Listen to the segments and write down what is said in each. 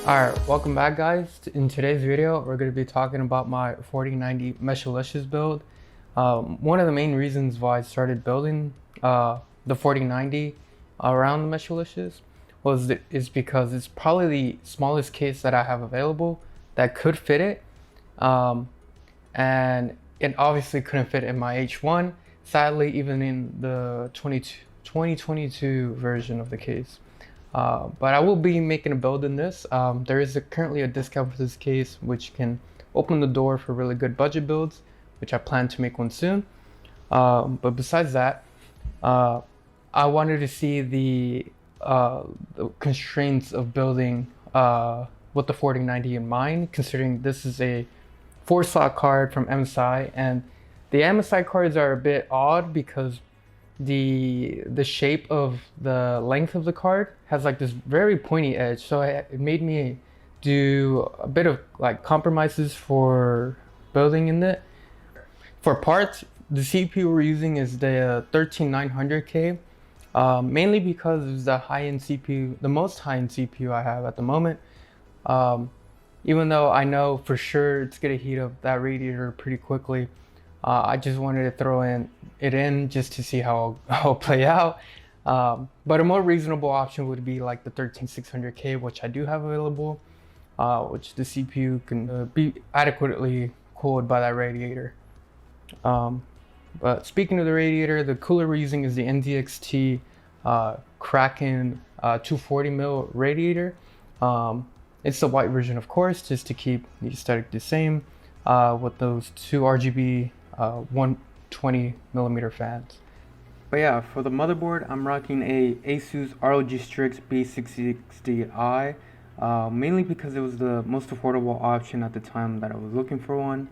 Alright, welcome back guys. In today's video, we're going to be talking about my 4090 Meshlicious build. One of the main reasons why I started building the 4090 around the Meshlicious is because it's probably the smallest case that I have available that could fit it. And it obviously couldn't fit in my H1, sadly, even in the 2022 version of the case. But I will be making a build in this. There is currently a discount for this case, which can open the door for really good budget builds, which I plan to make one soon. But besides that, I wanted to see the constraints of building with the 4090 in mind, considering this is a 4-slot card from MSI, and the MSI cards are a bit odd because the shape of the length of the card has like this very pointy edge, so it made me do a bit of like compromises for building in it. For parts, the CPU we're using is the 13900K, mainly because it's the high-end CPU, the most high-end CPU I have at the moment. Even though I know for sure it's gonna heat up that radiator pretty quickly, I just wanted to throw it in just to see how it'll play out. But a more reasonable option would be like the 13600K, which I do have available, which the CPU can be adequately cooled by that radiator. But speaking of the radiator, the cooler we're using is the NZXT Kraken 240mm radiator. It's the white version, of course, just to keep the aesthetic the same, with those two RGB 120mm fans. But yeah, for the motherboard, I'm rocking a Asus ROG Strix B660i, mainly because it was the most affordable option at the time that I was looking for one.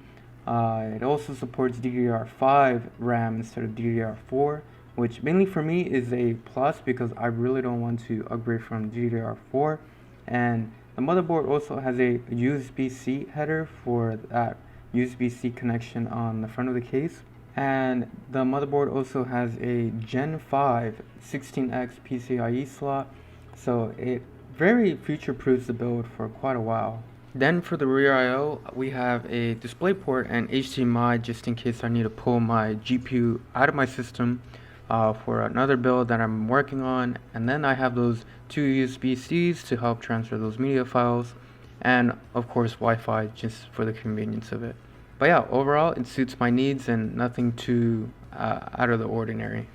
It also supports DDR5 RAM instead of DDR4, which mainly for me is a plus because I really don't want to upgrade from DDR4. And the motherboard also has a USB-C header for that USB-C connection on the front of the case. And the motherboard also has a Gen 5 16X PCIe slot, so it very future-proofs the build for quite a while. Then for the rear I/O, we have a DisplayPort and HDMI just in case I need to pull my GPU out of my system for another build that I'm working on. And then I have those two USB-Cs to help transfer those media files, and of course Wi-Fi just for the convenience of it. But yeah, overall it suits my needs and nothing too out of the ordinary.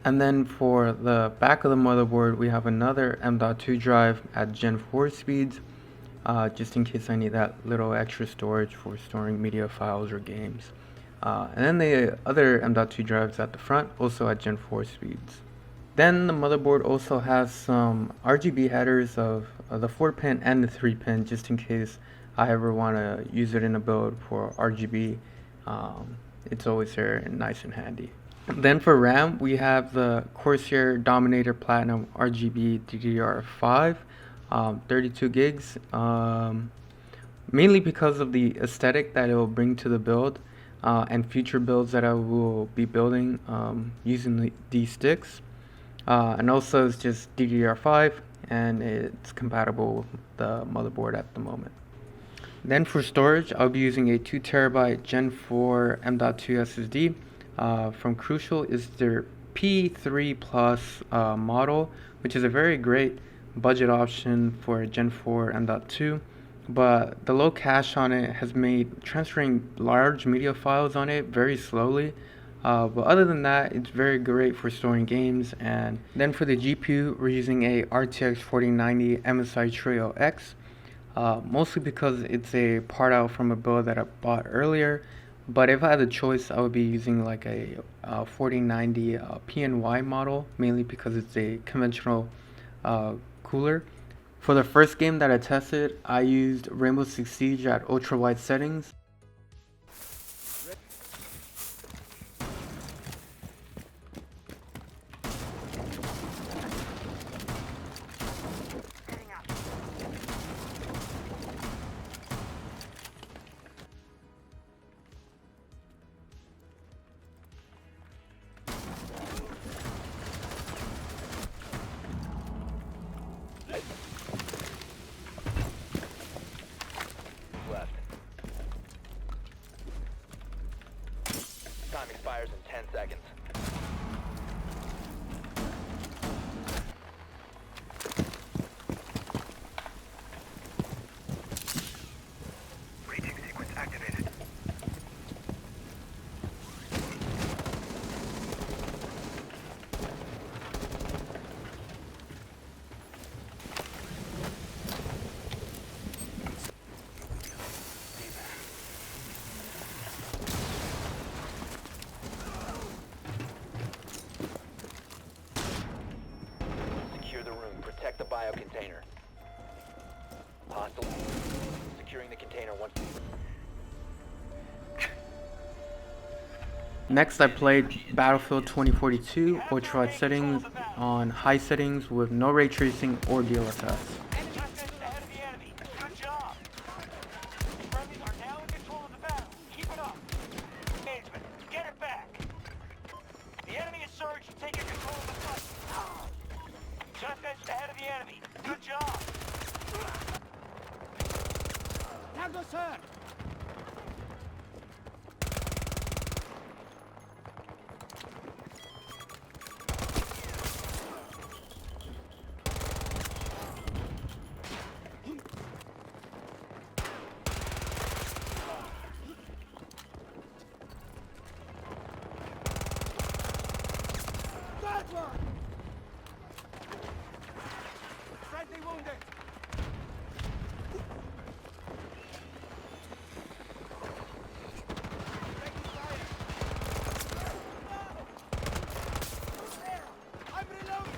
And then for the back of the motherboard, we have another M.2 drive at Gen 4 speeds, just in case I need that little extra storage for storing media files or games. And then the other M.2 drives at the front, also at Gen 4 speeds. Then the motherboard also has some RGB headers of the 4-pin and the 3-pin, just in case I ever want to use it in a build for RGB. It's always there and nice and handy. Then for RAM, we have the Corsair Dominator Platinum RGB DDR5, 32 gigs, mainly because of the aesthetic that it will bring to the build, and future builds that I will be building using these sticks. And also it's just DDR5 and it's compatible with the motherboard at the moment. Then for storage, I'll be using a 2TB Gen 4 M.2 SSD from Crucial. Is their P3 Plus model, which is a very great budget option for a Gen 4 M.2, but the low cache on it has made transferring large media files on it very slowly. But other than that, it's very great for storing games. And then for the GPU, we're using a RTX 4090 MSI Trio X, mostly because it's a part out from a build that I bought earlier. But if I had the choice, I would be using like a 4090 PNY model, mainly because it's a conventional cooler. For the first game that I tested, I used Rainbow Six Siege at ultra wide settings. expires in 10 seconds. Breaching sequence activated. Secure the room. Protect the biocontainer. Hostile. Securing the container once. Next, I played Battlefield 2042 ultralight settings on high settings with no ray tracing or DLSS. Ahead of the enemy. Good job. Friendlies are now in control of the battle. Keep it up. Engagement. Get it back. The enemy is surged, taking control of the front. Just edged ahead of the enemy. Good job. Tango, sir. Friendly wounded. I'm reloading.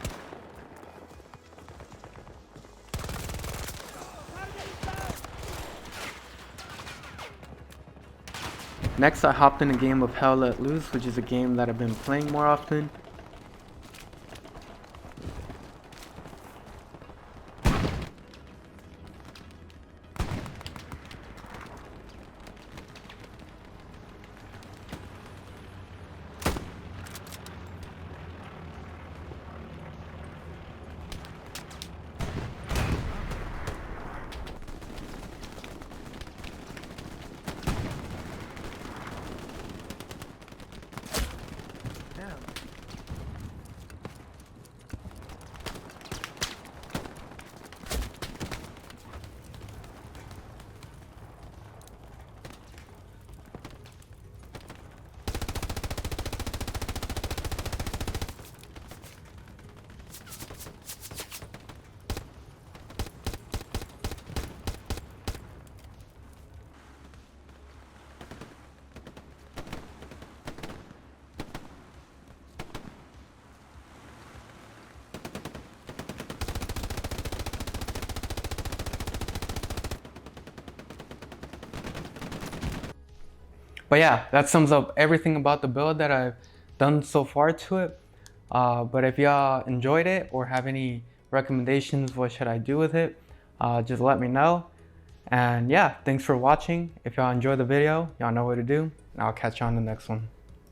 Next, I hopped in a game of Hell Let Loose, which is a game that I've been playing more often. But yeah, that sums up everything about the build that I've done so far to it. But if y'all enjoyed it or have any recommendations, what should I do with it, just let me know. And yeah, thanks for watching. If y'all enjoyed the video, y'all know what to do. And I'll catch you on the next one.